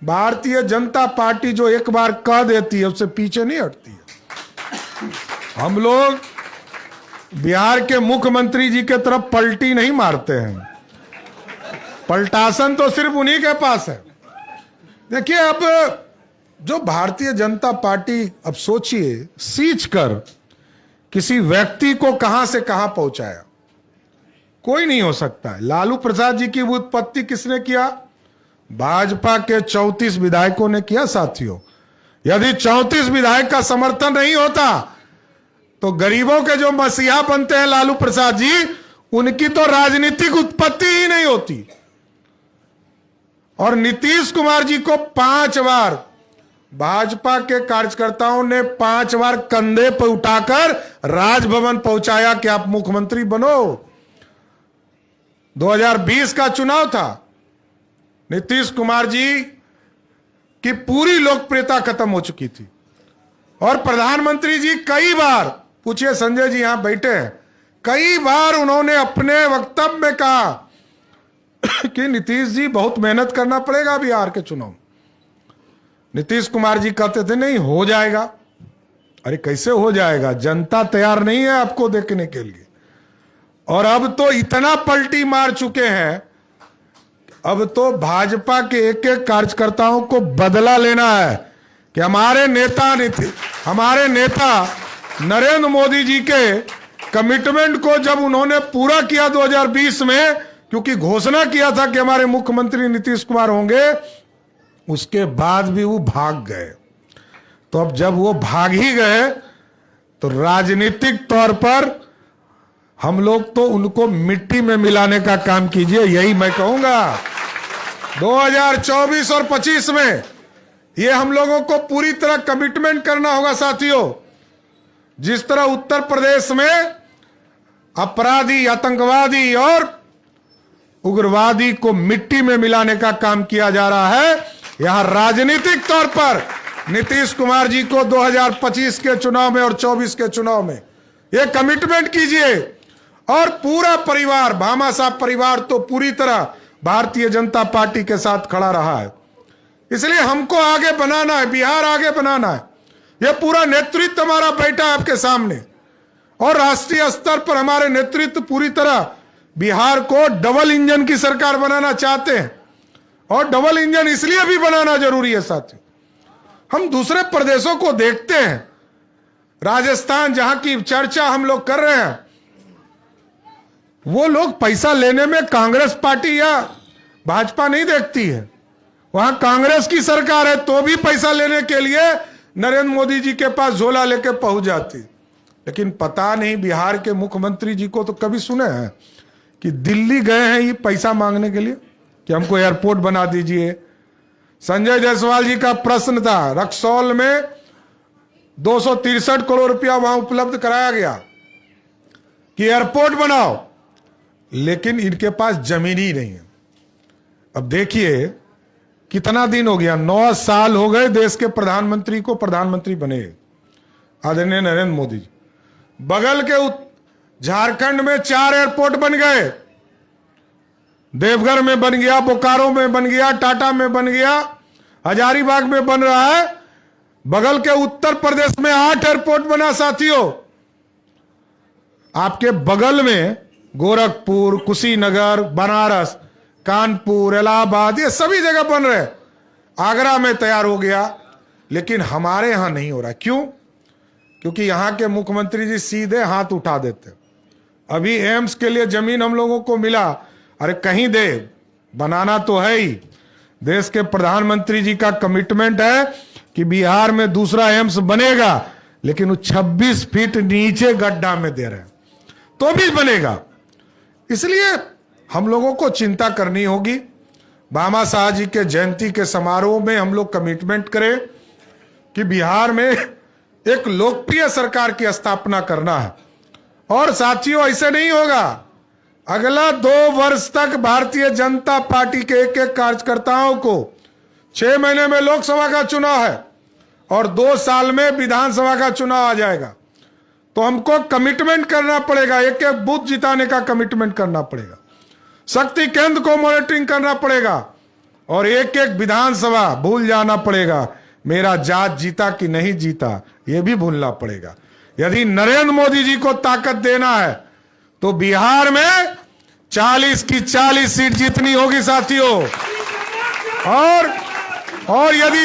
Bharatiya Janata party जो एक बार कह देती है उससे पीछे नहीं हटती है। हम लोग बिहार के मुख्यमंत्री जी के तरफ पलटी नहीं मारते हैं, पलटासन तो सिर्फ उन्हीं के पास है। देखिए, अब जो भारतीय जनता पार्टी, अब सोचिए, सींच कर किसी व्यक्ति को कहां से कहां पहुंचाया, कोई नहीं हो सकता है। लालू प्रसाद जी की उत्पत्ति किसने किया? भाजपा के 34 विधायकों ने किया। साथियों, यदि 34 विधायक का समर्थन नहीं होता तो गरीबों के जो मसीहा बनते हैं लालू प्रसाद जी, उनकी तो राजनीतिक उत्पत्ति ही नहीं होती। और नीतीश कुमार जी को 5 बार भाजपा के कार्यकर्ताओं ने 5 बार कंधे पर उठाकर राजभवन पहुंचाया कि आप मुख्यमंत्री बनो। 2020 का चुनाव था, नीतीश कुमार जी की पूरी लोकप्रियता खत्म हो चुकी थी और प्रधानमंत्री जी कई बार, पूछिए संजय जी यहां बैठे हैं, कई बार उन्होंने अपने वक्तव्य में कहा कि नीतीश जी बहुत मेहनत करना पड़ेगा बिहार के चुनाव। नीतीश कुमार जी कहते थे नहीं हो जाएगा। अरे कैसे हो जाएगा, जनता तैयार नहीं है आपको देखने के लिए। और अब तो इतना पलटी मार चुके हैं, अब तो भाजपा के एक एक कार्यकर्ताओं को बदला लेना है कि हमारे नेता नरेंद्र मोदी जी के कमिटमेंट को जब उन्होंने पूरा किया 2020 में, क्योंकि घोषणा किया था कि हमारे मुख्यमंत्री नीतीश कुमार होंगे, उसके बाद भी वो भाग गए। तो अब जब वो भाग ही गए तो राजनीतिक तौर पर हम लोग तो उनको मिट्टी में मिलाने का काम कीजिए, यही मैं कहूंगा। 2024 और 25 में ये हम लोगों को पूरी तरह कमिटमेंट करना होगा साथियों। जिस तरह उत्तर प्रदेश में अपराधी, आतंकवादी और उग्रवादी को मिट्टी में मिलाने का काम किया जा रहा है, यहां राजनीतिक तौर पर नीतीश कुमार जी को 2025 के चुनाव में और 24 के चुनाव में ये कमिटमेंट कीजिए। और पूरा परिवार, भामा साहब परिवार तो पूरी तरह भारतीय जनता पार्टी के साथ खड़ा रहा है। इसलिए हमको आगे बनाना है, बिहार आगे बनाना है। यह पूरा नेतृत्व हमारा बैठा है आपके सामने और राष्ट्रीय स्तर पर हमारे नेतृत्व पूरी तरह बिहार को डबल इंजन की सरकार बनाना चाहते हैं। और डबल इंजन इसलिए भी बनाना जरूरी है साथियों, हम दूसरे प्रदेशों को देखते हैं, राजस्थान जहां की चर्चा हम लोग कर रहे हैं, वो लोग पैसा लेने में कांग्रेस पार्टी या भाजपा नहीं देखती है। वहां कांग्रेस की सरकार है तो भी पैसा लेने के लिए नरेंद्र मोदी जी के पास झोला लेके पहुंच जाती। लेकिन पता नहीं बिहार के मुख्यमंत्री जी को तो कभी सुने हैं कि दिल्ली गए हैं ये पैसा मांगने के लिए कि हमको एयरपोर्ट बना दीजिए। संजय जायसवाल जी का प्रश्न था, रक्सौल में 263 करोड़ रुपया वहां उपलब्ध कराया गया कि एयरपोर्ट बनाओ, लेकिन इनके पास जमीन ही नहीं है। अब देखिए कितना दिन हो गया, 9 साल हो गए देश के प्रधानमंत्री को प्रधानमंत्री बने आदरणीय नरेंद्र मोदी जी। बगल के झारखंड में 4 एयरपोर्ट बन गए, देवघर में बन गया, बोकारो में बन गया, टाटा में बन गया, हजारीबाग में बन रहा है। बगल के उत्तर प्रदेश में 8 एयरपोर्ट बना साथियों। आपके बगल में गोरखपुर, कुशीनगर, बनारस, कानपुर, इलाहाबाद, ये सभी जगह बन रहे। आगरा में तैयार हो गया, लेकिन हमारे यहां नहीं हो रहा। क्यों? क्योंकि यहां के मुख्यमंत्री जी सीधे हाथ उठा देते। अभी एम्स के लिए जमीन हम लोगों को मिला, अरे कहीं दे, बनाना तो है ही। देश के प्रधानमंत्री जी का कमिटमेंट है कि बिहार में दूसरा एम्स बनेगा, लेकिन वो 26 फीट नीचे गड्ढा में दे रहे हैं, तो भी बनेगा। इसलिए हम लोगों को चिंता करनी होगी। भामा साहब जी के जयंती के समारोह में हम लोग कमिटमेंट करें कि बिहार में एक लोकप्रिय सरकार की स्थापना करना है। और साथियों, ऐसे नहीं होगा। अगला 2 वर्ष तक भारतीय जनता पार्टी के एक एक कार्यकर्ताओं को 6 महीने में लोकसभा का चुनाव है और 2 साल में विधानसभा का चुनाव आ जाएगा। तो हमको कमिटमेंट करना पड़ेगा, एक एक बूथ जिताने का कमिटमेंट करना पड़ेगा, शक्ति केंद्र को मॉनिटरिंग करना पड़ेगा, और एक एक विधानसभा भूल जाना पड़ेगा। मेरा जात जीता कि नहीं जीता यह भी भूलना पड़ेगा। यदि नरेंद्र मोदी जी को ताकत देना है तो बिहार में 40 की 40 सीट जीतनी होगी साथियों। और यदि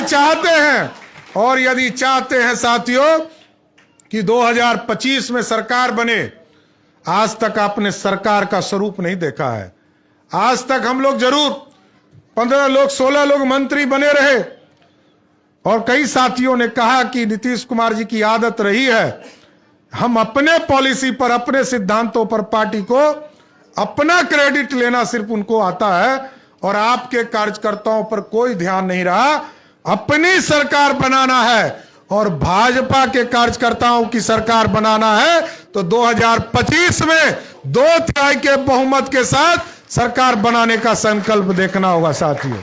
चाहते हैं साथियों कि 2025 में सरकार बने, आज तक आपने सरकार का स्वरूप नहीं देखा है। आज तक हम लोग जरूर 15 लोग 16 लोग मंत्री बने रहे, और कई साथियों ने कहा कि नीतीश कुमार जी की आदत रही है हम अपने पॉलिसी पर, अपने सिद्धांतों पर पार्टी को अपना क्रेडिट लेना सिर्फ उनको आता है, और आपके कार्यकर्ताओं पर कोई ध्यान नहीं रहा। अपनी सरकार बनाना है और भाजपा के कार्यकर्ताओं की सरकार बनाना है तो 2025 में 2/3 के बहुमत के साथ सरकार बनाने का संकल्प देखना होगा साथियों।